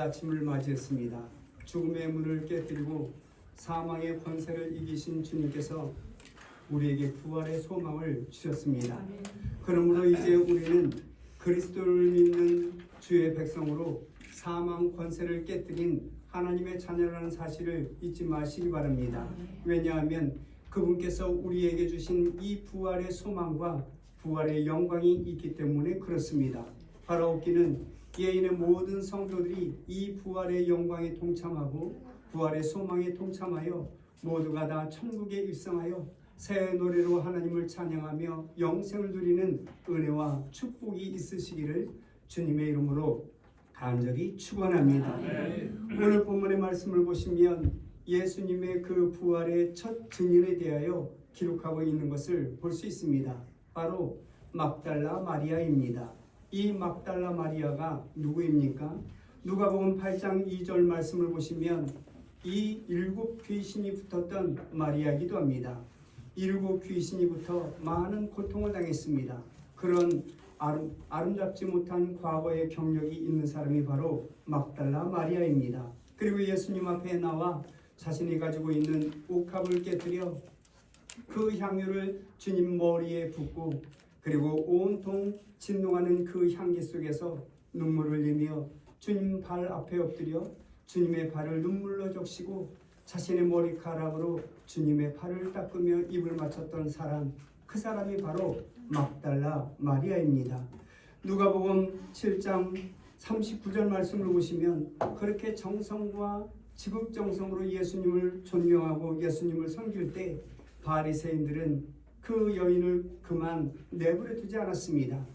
아침을 맞이했습니다. 죽음의 문을 깨뜨리고 사망의 권세를 이기신 주님께서 우리에게 부활의 소망을 주셨습니다. 그러므로 이제 우리는 그리스도를 믿는 주의 백성으로 사망 권세를 깨뜨린 하나님의 자녀라는 사실을 잊지 마시기 바랍니다. 왜냐하면 그분께서 우리에게 주신 이 부활의 소망과 부활의 영광이 있기 때문에 그렇습니다. 바라옵기는 예인의 모든 성도들이 이 부활의 영광에 동참하고 부활의 소망에 동참하여 모두가 다 천국에 입성하여 새 노래로 하나님을 찬양하며 영생을 누리는 은혜와 축복이 있으시기를 주님의 이름으로 간절히 축원합니다. 오늘 본문의 말씀을 보시면 예수님의 그 부활의 첫 증인에 대하여 기록하고 있는 것을 볼 수 있습니다. 바로 막달라 마리아입니다. 이 막달라 마리아가 누구입니까? 누가복음 8장 2절 말씀을 보시면 이 7 귀신이 붙었던 마리아이기도 합니다. 7 귀신이 붙어 많은 고통을 당했습니다. 그런 아름답지 못한 과거의 경력이 있는 사람이 바로 막달라 마리아입니다. 그리고 예수님 앞에 나와 자신이 가지고 있는 옥합을 깨뜨려 그 향유를 주님 머리에 붓고 그리고 온통 진동하는 그 향기 속에서 눈물을 흘리며 주님 발 앞에 엎드려 주님의 발을 눈물로 적시고 자신의 머리카락으로 주님의 발을 닦으며 입을 맞췄던 사람, 그 사람이 바로 막달라 마리아입니다. 누가복음 7장 39절 말씀을 보시면 그렇게 정성과 지극정성으로 예수님을 존경하고 예수님을 섬길 때 바리새인들은 그 여인을 그만 내버려 두지 않았습니다.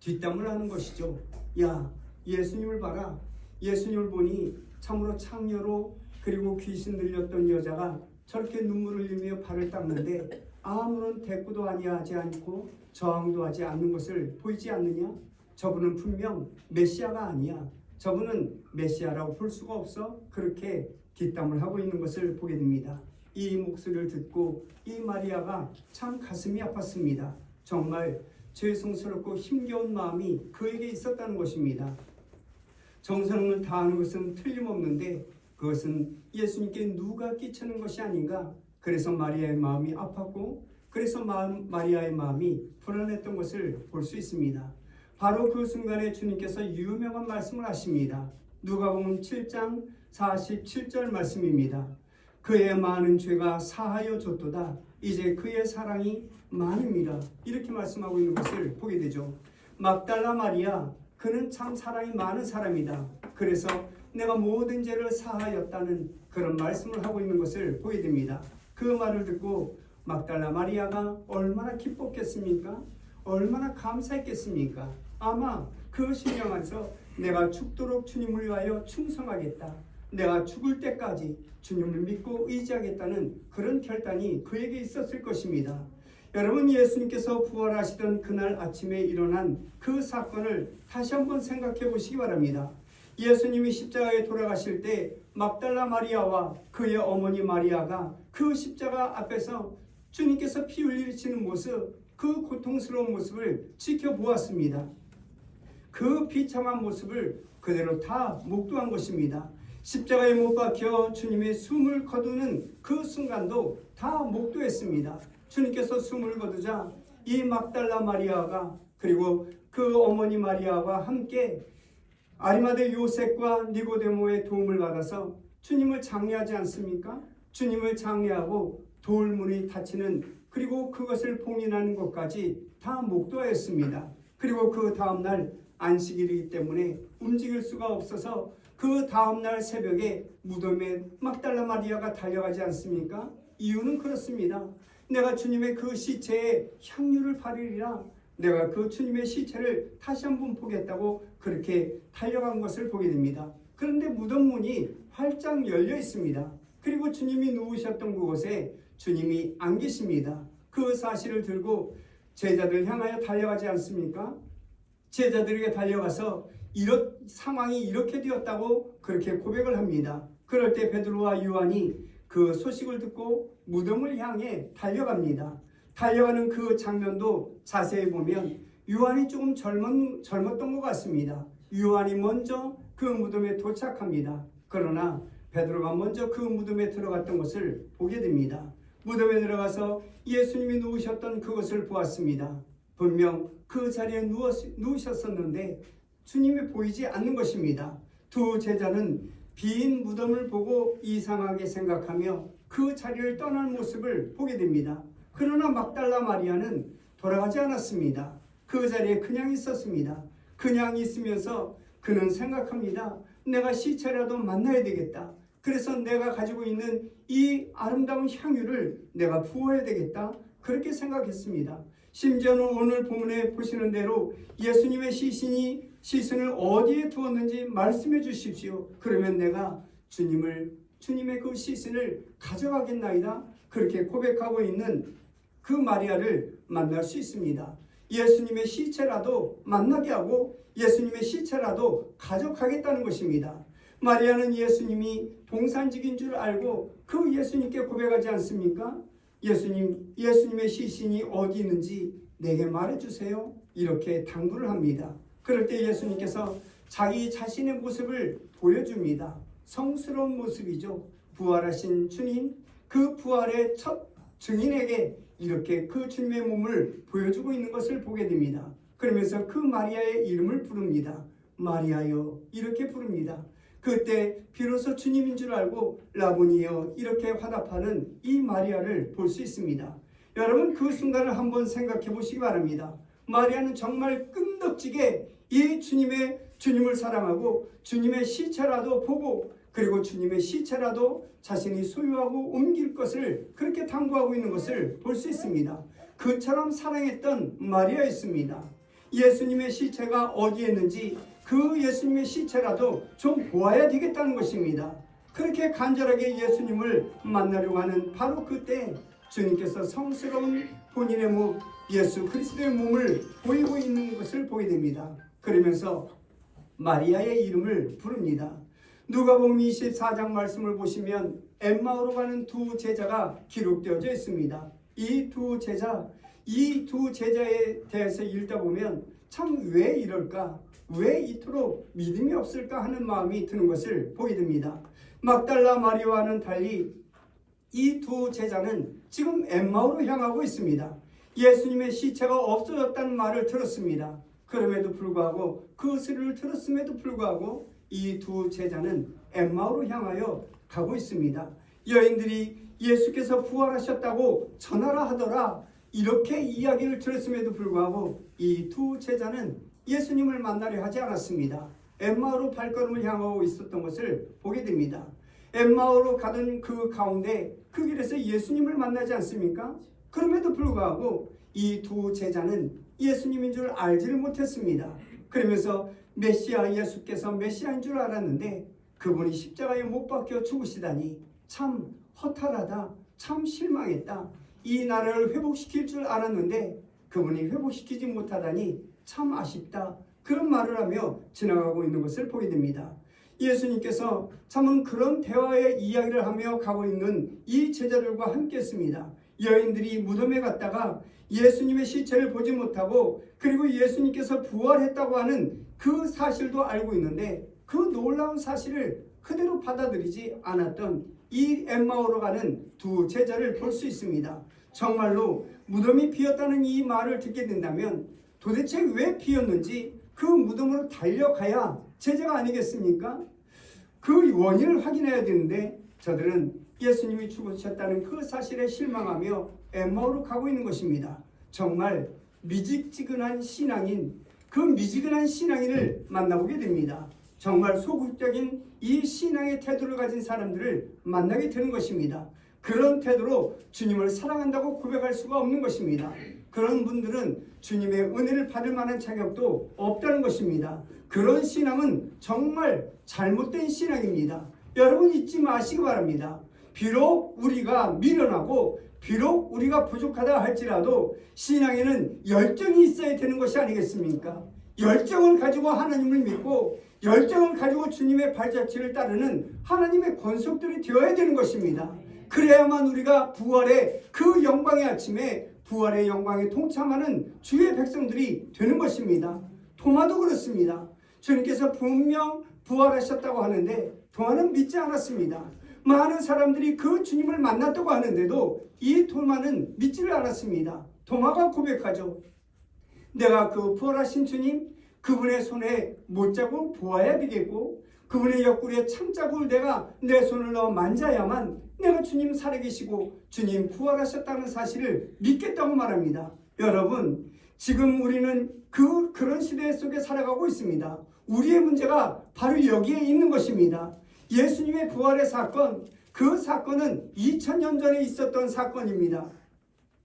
뒷담을 하는 것이죠. 야, 예수님을 봐라. 예수님을 보니 참으로 창녀로 그리고 귀신 들렸던 여자가 저렇게 눈물을 흘리며 발을 닦는데 아무런 대꾸도 하지 않고 저항도 하지 않는 것을 보이지 않느냐? 저분은 분명 메시아가 아니야. 저분은 메시아라고 볼 수가 없어. 그렇게 뒷담을 하고 있는 것을 보게 됩니다. 이 목소리를 듣고 이 마리아가 참 가슴이 아팠습니다. 정말 죄송스럽고 힘겨운 마음이 그에게 있었다는 것입니다. 정성을 다하는 것은 틀림없는데 그것은 예수님께 누가 끼치는 것이 아닌가. 그래서 마리아의 마음이 아팠고 그래서 마리아의 마음이 불안했던 것을 볼 수 있습니다. 바로 그 순간에 주님께서 유명한 말씀을 하십니다. 누가복음 7장 47절 말씀입니다. 그의 많은 죄가 사하여 줬도다. 이제 그의 사랑이 많음이라. 이렇게 말씀하고 있는 것을 보게 되죠. 막달라 마리아, 그는 참 사랑이 많은 사람이다. 그래서 내가 모든 죄를 사하였다는 그런 말씀을 하고 있는 것을 보게 됩니다. 그 말을 듣고 막달라 마리아가 얼마나 기뻤겠습니까? 얼마나 감사했겠습니까? 아마 그 심령 안에서 내가 죽도록 주님을 위하여 충성하겠다. 내가 죽을 때까지 주님을 믿고 의지하겠다는 그런 결단이 그에게 있었을 것입니다. 여러분, 예수님께서 부활하시던 그날 아침에 일어난 그 사건을 다시 한번 생각해 보시기 바랍니다. 예수님이 십자가에 돌아가실 때 막달라 마리아와 그의 어머니 마리아가 그 십자가 앞에서 주님께서 피 흘리시는 모습, 그 고통스러운 모습을 지켜보았습니다. 그 비참한 모습을 그대로 다 목도한 것입니다. 십자가에 못 박혀 주님의 숨을 거두는 그 순간도 다 목도했습니다. 주님께서 숨을 거두자 이 막달라 마리아가 그리고 그 어머니 마리아와 함께 아리마대 요셉과 니고데모의 도움을 받아서 주님을 장례하지 않습니까? 주님을 장례하고 돌문이 닫히는 그리고 그것을 봉인하는 것까지 다 목도하였습니다. 그리고 그 다음날 안식일이기 때문에 움직일 수가 없어서 그 다음날 새벽에 무덤에 막달라 마리아가 달려가지 않습니까? 이유는 그렇습니다. 내가 주님의 그 시체에 향유를 바르리라. 내가 그 주님의 시체를 다시 한번 보겠다고 그렇게 달려간 것을 보게 됩니다. 그런데 무덤 문이 활짝 열려 있습니다. 그리고 주님이 누우셨던 그곳에 주님이 안 계십니다. 그 사실을 들고 제자들 향하여 달려가지 않습니까? 제자들에게 달려가서 상황이 이렇게 되었다고 그렇게 고백을 합니다. 그럴 때 베드로와 요한이 그 소식을 듣고 무덤을 향해 달려갑니다. 달려가는 그 장면도 자세히 보면 요한이 조금 젊었던 것 같습니다. 요한이 먼저 그 무덤에 도착합니다. 그러나 베드로가 먼저 그 무덤에 들어갔던 것을 보게 됩니다. 무덤에 들어가서 예수님이 누우셨던 그것을 보았습니다. 분명 그 자리에 누우셨었는데 주님이 보이지 않는 것입니다. 두 제자는 빈 무덤을 보고 이상하게 생각하며 그 자리를 떠날 모습을 보게 됩니다. 그러나 막달라 마리아는 돌아가지 않았습니다. 그 자리에 그냥 있었습니다. 그냥 있으면서 그는 생각합니다. 내가 시체라도 만나야 되겠다. 그래서 내가 가지고 있는 이 아름다운 향유를 내가 부어야 되겠다. 그렇게 생각했습니다. 심지어는 오늘 본문에 보시는 대로 예수님의 시신을 어디에 두었는지 말씀해 주십시오. 그러면 내가 주님의 그 시신을 가져가겠나이다. 그렇게 고백하고 있는 그 마리아를 만날 수 있습니다. 예수님의 시체라도 만나게 하고 예수님의 시체라도 가져가겠다는 것입니다. 마리아는 예수님이 동산직인 줄 알고 그 예수님께 고백하지 않습니까? 예수님의 시신이 어디 있는지 내게 말해주세요. 이렇게 당부를 합니다. 그럴 때 예수님께서 자기 자신의 모습을 보여줍니다. 성스러운 모습이죠. 부활하신 주님, 그 부활의 첫 증인에게 이렇게 그 주님의 몸을 보여주고 있는 것을 보게 됩니다. 그러면서 그 마리아의 이름을 부릅니다. 마리아여, 이렇게 부릅니다. 그때 비로소 주님인 줄 알고 라보니여 이렇게 화답하는 이 마리아를 볼 수 있습니다. 여러분, 그 순간을 한번 생각해 보시기 바랍니다. 마리아는 정말 끈덕지게 이 주님을 사랑하고 주님의 시체라도 보고 그리고 주님의 시체라도 자신이 소유하고 옮길 것을 그렇게 당부하고 있는 것을 볼 수 있습니다. 그처럼 사랑했던 마리아였습니다. 예수님의 시체가 어디에 있는지 그 예수님의 시체라도 좀 보아야 되겠다는 것입니다. 그렇게 간절하게 예수님을 만나려고 하는 바로 그때 주님께서 성스러운 본인의 몸 예수 그리스도의 몸을 보이고 있는 것을 보게 됩니다. 그러면서 마리아의 이름을 부릅니다. 누가복음 24장 말씀을 보시면 엠마오로 가는 두 제자가 기록되어져 있습니다. 이 두 제자에 대해서 읽다 보면 참 왜 이럴까? 왜 이토록 믿음이 없을까 하는 마음이 드는 것을 보게 됩니다. 막달라 마리아와는 달리 이 두 제자는 지금 엠마오로 향하고 있습니다. 예수님의 시체가 없어졌다는 말을 들었습니다. 그럼에도 불구하고 그 소리를 들었음에도 불구하고 이 두 제자는 엠마오로 향하여 가고 있습니다. 여인들이 예수께서 부활하셨다고 전하라 하더라 이렇게 이야기를 들었음에도 불구하고 이 두 제자는 예수님을 만나려 하지 않았습니다. 엠마오로 발걸음을 향하고 있었던 것을 보게 됩니다. 엠마오로 가던 그 가운데 그 길에서 예수님을 만나지 않습니까? 그럼에도 불구하고 이 두 제자는 예수님인 줄 알지를 못했습니다. 그러면서 예수께서 메시아인 줄 알았는데 그분이 십자가에 못 박혀 죽으시다니 참 허탈하다, 참 실망했다. 이 나라를 회복시킬 줄 알았는데 그분이 회복시키지 못하다니 참 아쉽다. 그런 말을 하며 지나가고 있는 것을 보게 됩니다. 예수님께서 참은 그런 대화의 이야기를 하며 가고 있는 이 제자들과 함께 했습니다. 여인들이 무덤에 갔다가 예수님의 시체를 보지 못하고 그리고 예수님께서 부활했다고 하는 그 사실도 알고 있는데 그 놀라운 사실을 그대로 받아들이지 않았던 이 엠마오로 가는 두 제자를 볼 수 있습니다. 정말로 무덤이 비었다는 이 말을 듣게 된다면 도대체 왜 비었는지 그 무덤으로 달려가야 제자가 아니겠습니까? 그 원인을 확인해야 되는데 저들은 예수님이 죽으셨다는 그 사실에 실망하며 엠마오로 가고 있는 것입니다. 정말 미지근한 신앙인, 그 미지근한 신앙인을 만나보게 됩니다. 정말 소극적인 이 신앙의 태도를 가진 사람들을 만나게 되는 것입니다. 그런 태도로 주님을 사랑한다고 고백할 수가 없는 것입니다. 그런 분들은 주님의 은혜를 받을 만한 자격도 없다는 것입니다. 그런 신앙은 정말 잘못된 신앙입니다. 여러분 잊지 마시기 바랍니다. 비록 우리가 미련하고 비록 우리가 부족하다 할지라도 신앙에는 열정이 있어야 되는 것이 아니겠습니까? 열정을 가지고 하나님을 믿고 열정을 가지고 주님의 발자취를 따르는 하나님의 권속들이 되어야 되는 것입니다. 그래야만 우리가 부활의 그 영광의 아침에 부활의 영광에 동참하는 주의 백성들이 되는 것입니다. 토마도 그렇습니다. 주님께서 분명 부활하셨다고 하는데 도마는 믿지 않았습니다. 많은 사람들이 그 주님을 만났다고 하는데도 이 도마는 믿지를 않았습니다. 도마가 고백하죠. 내가 그 부활하신 주님, 그분의 손에 못자국을 보아야 되겠고 그분의 옆구리에 참자국을 내가 내 손을 넣어 만져야만 내가 주님 살아계시고 주님 부활하셨다는 사실을 믿겠다고 말합니다. 여러분, 지금 우리는 그런 시대 속에 살아가고 있습니다. 우리의 문제가 바로 여기에 있는 것입니다. 예수님의 부활의 사건, 그 사건은 2000년 전에 있었던 사건입니다.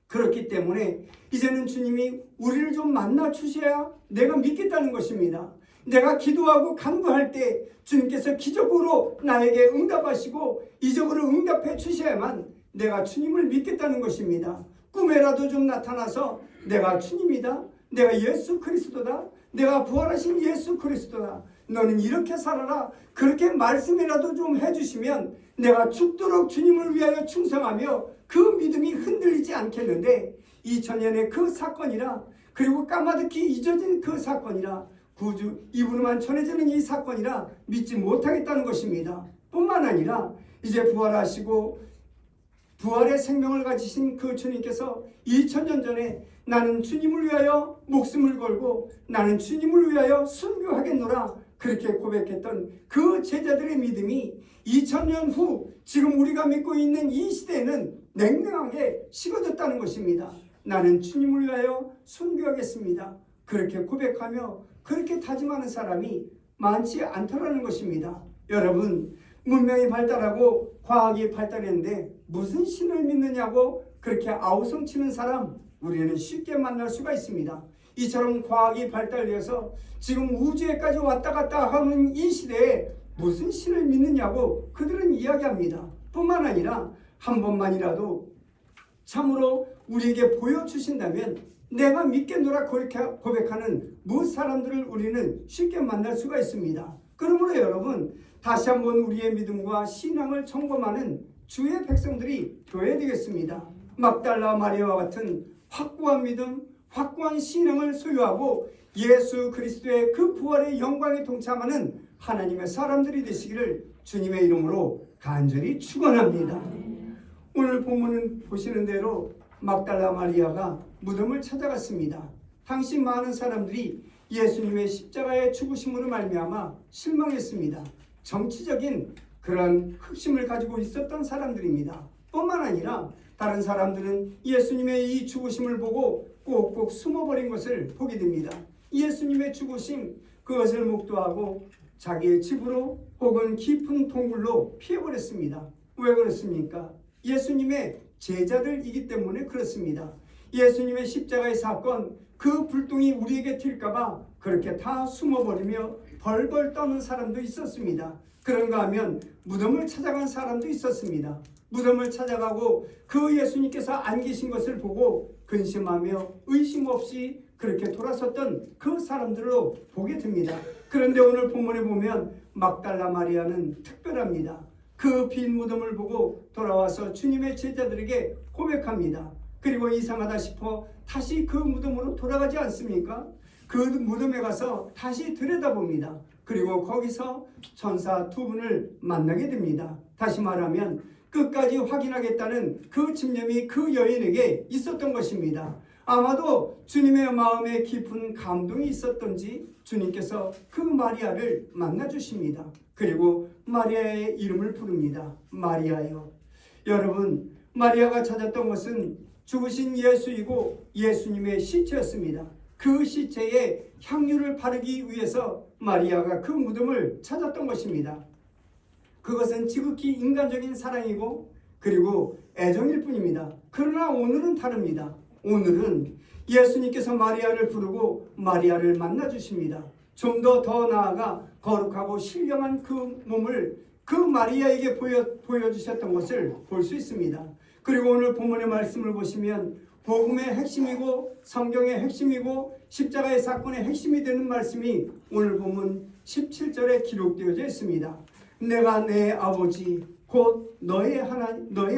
그렇기 때문에 이제는 주님이 우리를 좀 만나 주셔야 내가 믿겠다는 것입니다. 내가 기도하고 간구할 때 주님께서 기적으로 나에게 응답하시고 이적으로 응답해 주셔야만 내가 주님을 믿겠다는 것입니다. 꿈에라도 좀 나타나서 내가 주님이다, 내가 예수 그리스도다, 내가 부활하신 예수 그리스도다, 너는 이렇게 살아라, 그렇게 말씀이라도 좀 해주시면 내가 죽도록 주님을 위하여 충성하며 그 믿음이 흔들리지 않겠는데 2000년의 그 사건이라, 그리고 까마득히 잊어진 그 사건이라, 구주 입으로만 전해지는 이 사건이라 믿지 못하겠다는 것입니다. 뿐만 아니라 이제 부활하시고 부활의 생명을 가지신 그 주님께서 2000년 전에 나는 주님을 위하여 목숨을 걸고 나는 주님을 위하여 순교하겠노라 그렇게 고백했던 그 제자들의 믿음이 2000년 후 지금 우리가 믿고 있는 이 시대에는 냉랭하게 식어졌다는 것입니다. 나는 주님을 위하여 순교하겠습니다. 그렇게 고백하며 그렇게 다짐하는 사람이 많지 않더라는 것입니다. 여러분, 문명이 발달하고 과학이 발달했는데 무슨 신을 믿느냐고 그렇게 아우성치는 사람 우리는 쉽게 만날 수가 있습니다. 이처럼 과학이 발달되어서 지금 우주에까지 왔다 갔다 하는 이 시대에 무슨 신을 믿느냐고 그들은 이야기합니다. 뿐만 아니라 한 번만이라도 참으로 우리에게 보여주신다면 내가 믿겠노라 그렇게 고백하는 무엇 사람들을 우리는 쉽게 만날 수가 있습니다. 그러므로 여러분, 다시 한번 우리의 믿음과 신앙을 점검하는 주의 백성들이 되어야 되겠습니다. 막달라 마리아와 같은 확고한 믿음, 확고한 신앙을 소유하고 예수 그리스도의 그 부활의 영광에 동참하는 하나님의 사람들이 되시기를 주님의 이름으로 간절히 축원합니다. 오늘 본문은 보시는 대로 막달라 마리아가 무덤을 찾아갔습니다. 당시 많은 사람들이 예수님의 십자가의 죽으심으로 말미암아 실망했습니다. 정치적인 그런 흑심을 가지고 있었던 사람들입니다. 뿐만 아니라 다른 사람들은 예수님의 이 죽으심을 보고 꼭꼭 숨어버린 것을 보게 됩니다. 예수님의 죽으심, 그것을 목도하고 자기의 집으로 혹은 깊은 동굴로 피해버렸습니다. 왜 그렇습니까? 예수님의 제자들이기 때문에 그렇습니다. 예수님의 십자가의 사건, 그 불똥이 우리에게 튈까봐 그렇게 다 숨어버리며 벌벌 떠는 사람도 있었습니다. 그런가 하면 무덤을 찾아간 사람도 있었습니다. 무덤을 찾아가고 그 예수님께서 안 계신 것을 보고 근심하며 의심 없이 그렇게 돌아섰던 그 사람들로 보게 됩니다. 그런데 오늘 본문에 보면 막달라 마리아는 특별합니다. 그 빈 무덤을 보고 돌아와서 주님의 제자들에게 고백합니다. 그리고 이상하다 싶어 다시 그 무덤으로 돌아가지 않습니까? 그 무덤에 가서 다시 들여다봅니다. 그리고 거기서 천사 두 분을 만나게 됩니다. 다시 말하면 끝까지 확인하겠다는 그 집념이 그 여인에게 있었던 것입니다. 아마도 주님의 마음에 깊은 감동이 있었던지 주님께서 그 마리아를 만나주십니다. 그리고 마리아의 이름을 부릅니다. 마리아요. 여러분, 마리아가 찾았던 것은 죽으신 예수이고 예수님의 시체였습니다. 그 시체에 향유를 바르기 위해서 마리아가 그 무덤을 찾았던 것입니다. 그것은 지극히 인간적인 사랑이고 그리고 애정일 뿐입니다. 그러나 오늘은 다릅니다. 오늘은 예수님께서 마리아를 부르고 마리아를 만나주십니다. 좀 더 나아가 거룩하고 신령한 그 몸을 그 마리아에게 보여주셨던 것을 볼 수 있습니다. 그리고 오늘 본문의 말씀을 보시면 복음의 핵심이고 성경의 핵심이고 십자가의 사건의 핵심이 되는 말씀이 오늘 본문 17절에 기록되어져 있습니다. 내가 내 아버지 곧 너의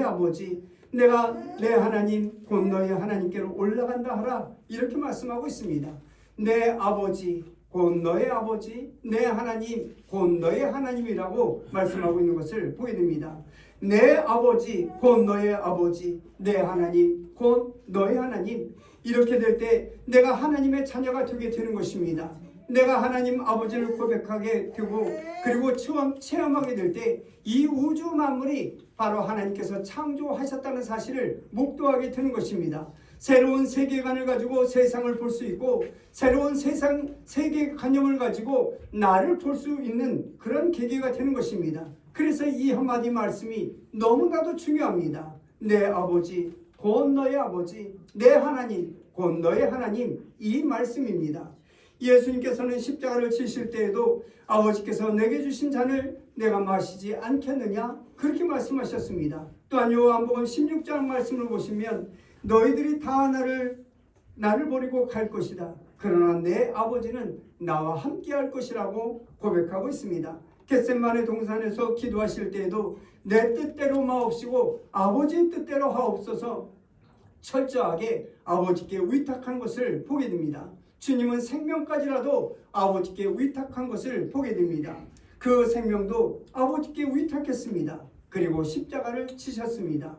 아버지, 내가 내 하나님 곧 너의 하나님께로 올라간다 하라, 이렇게 말씀하고 있습니다. 내 아버지, 곧 너의 아버지, 내 하나님, 곧 너의 하나님이라고 말씀하고 있는 것을 보게 됩니다. 내 아버지, 곧 너의 아버지, 내 하나님, 곧 너의 하나님. 이렇게 될 때 내가 하나님의 자녀가 되게 되는 것입니다. 내가 하나님 아버지를 고백하게 되고 그리고 체험하게 될 때 이 우주 만물이 바로 하나님께서 창조하셨다는 사실을 목도하게 되는 것입니다. 새로운 세계관을 가지고 세상을 볼 수 있고 새로운 세계관념을 가지고 나를 볼 수 있는 그런 계기가 되는 것입니다. 그래서 이 한마디 말씀이 너무나도 중요합니다. 내 아버지, 곧 너의 아버지, 내 하나님, 곧 너의 하나님, 이 말씀입니다. 예수님께서는 십자가를 지실 때에도 아버지께서 내게 주신 잔을 내가 마시지 않겠느냐 그렇게 말씀하셨습니다. 또한 요한복음 16장 말씀을 보시면 너희들이 다 나를 버리고 갈 것이다. 그러나 내 아버지는 나와 함께 할 것이라고 고백하고 있습니다. 겟세마네 동산에서 기도하실 때에도 내 뜻대로 마옵시고 아버지의 뜻대로 하옵소서 철저하게 아버지께 위탁한 것을 보게 됩니다. 주님은 생명까지라도 아버지께 위탁한 것을 보게 됩니다. 그 생명도 아버지께 위탁했습니다. 그리고 십자가를 치셨습니다.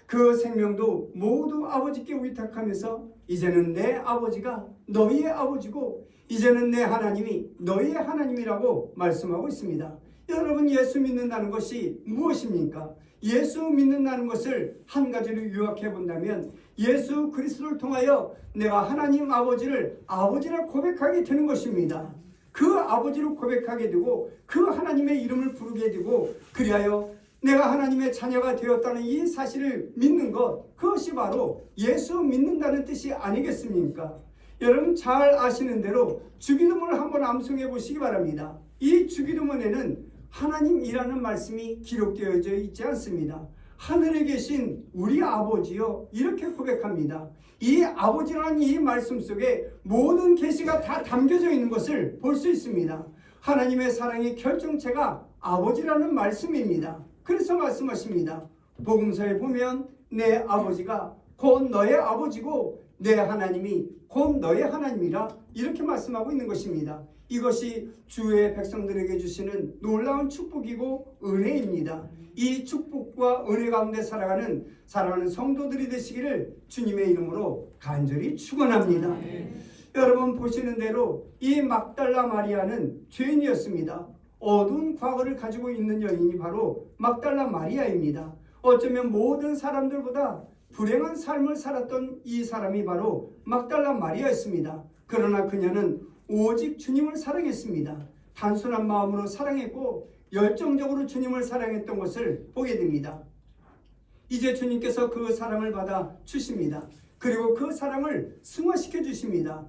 그 생명도 모두 아버지께 위탁하면서 이제는 내 아버지가 너희의 아버지고 이제는 내 하나님이 너희의 하나님이라고 말씀하고 있습니다. 여러분, 예수 믿는다는 것이 무엇입니까? 예수 믿는다는 것을 한 가지로 요약해 본다면 예수 그리스도를 통하여 내가 하나님 아버지를 아버지라 고백하게 되는 것입니다. 그 아버지로 고백하게 되고 그 하나님의 이름을 부르게 되고 그리하여 내가 하나님의 자녀가 되었다는 이 사실을 믿는 것, 그것이 바로 예수 믿는다는 뜻이 아니겠습니까? 여러분 잘 아시는 대로 주기도문을 한번 암송해 보시기 바랍니다. 이 주기도문에는 하나님이라는 말씀이 기록되어져 있지 않습니다. 하늘에 계신 우리 아버지요 이렇게 고백합니다. 이 아버지라는 이 말씀 속에 모든 계시가 다 담겨져 있는 것을 볼 수 있습니다. 하나님의 사랑의 결정체가 아버지라는 말씀입니다. 그래서 말씀하십니다. 복음서에 보면 내 아버지가 곧 너의 아버지고 내 하나님이 곧 너의 하나님이라 이렇게 말씀하고 있는 것입니다. 이것이 주의 백성들에게 주시는 놀라운 축복이고 은혜입니다. 이 축복과 은혜 가운데 살아가는 사랑하는 성도들이 되시기를 주님의 이름으로 간절히 축원합니다. 여러분 보시는 대로 이 막달라 마리아는 죄인이었습니다. 어두운 과거를 가지고 있는 여인이 바로 막달라 마리아입니다. 어쩌면 모든 사람들보다 불행한 삶을 살았던 이 사람이 바로 막달라 마리아였습니다. 그러나 그녀는 오직 주님을 사랑했습니다. 단순한 마음으로 사랑했고 열정적으로 주님을 사랑했던 것을 보게 됩니다. 이제 주님께서 그 사랑을 받아 주십니다. 그리고 그 사랑을 승화시켜 주십니다.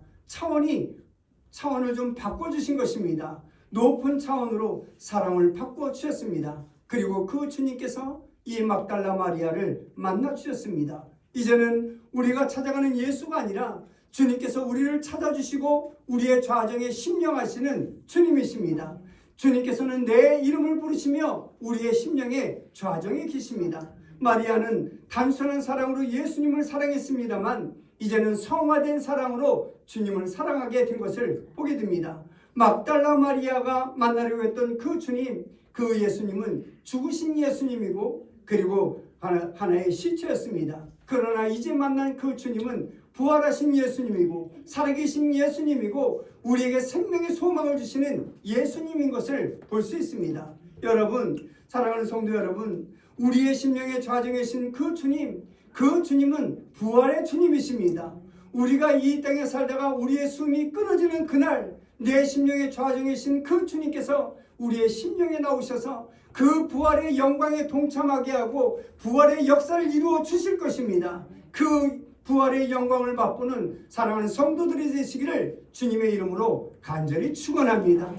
차원을 좀 바꿔주신 것입니다. 높은 차원으로 사랑을 바꿔 주셨습니다. 그리고 그 주님께서 이 막달라 마리아를 만나 주셨습니다. 이제는 우리가 찾아가는 예수가 아니라 주님께서 우리를 찾아주시고 우리의 좌정에 심령하시는 주님이십니다. 주님께서는 내 이름을 부르시며 우리의 심령에 좌정에 계십니다. 마리아는 단순한 사랑으로 예수님을 사랑했습니다만 이제는 성화된 사랑으로 주님을 사랑하게 된 것을 보게 됩니다. 막달라 마리아가 만나려고 했던 그 주님, 그 예수님은 죽으신 예수님이고 그리고 하나의 시체였습니다. 그러나 이제 만난 그 주님은 부활하신 예수님이고 살아계신 예수님이고 우리에게 생명의 소망을 주시는 예수님인 것을 볼 수 있습니다. 여러분, 사랑하는 성도 여러분, 우리의 심령에 좌정해 계신 그 주님은 부활의 주님이십니다. 우리가 이 땅에 살다가 우리의 숨이 끊어지는 그날 내 심령에 좌정해 계신 그 주님께서 우리의 심령에 나오셔서 그 부활의 영광에 동참하게 하고 부활의 역사를 이루어 주실 것입니다. 그 부활의 영광을 맛보는 사랑하는 성도들이 되시기를 주님의 이름으로 간절히 축원합니다.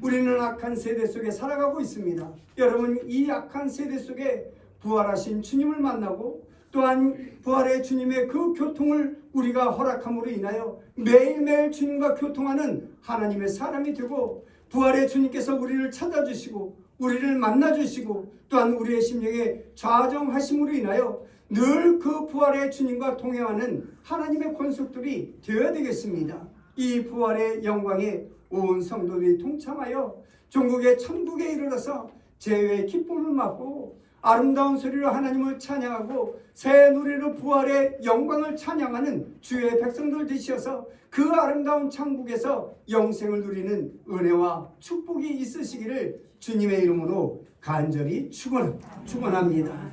우리는 악한 세대 속에 살아가고 있습니다. 여러분, 이 악한 세대 속에 부활하신 주님을 만나고 또한 부활의 주님의 그 교통을 우리가 허락함으로 인하여 매일매일 주님과 교통하는 하나님의 사람이 되고 부활의 주님께서 우리를 찾아주시고 우리를 만나주시고 또한 우리의 심령에 좌정하심으로 인하여 늘 그 부활의 주님과 동행하는 하나님의 권속들이 되어야 되겠습니다. 이 부활의 영광에 온 성도들이 동참하여 종국의 천국에 이르러서 제외의 기쁨을 맛보고 아름다운 소리로 하나님을 찬양하고 새 노래로 부활의 영광을 찬양하는 주의 백성들 되시어서 그 아름다운 천국에서 영생을 누리는 은혜와 축복이 있으시기를 주님의 이름으로 간절히 축원합니다.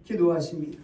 기도하십니다.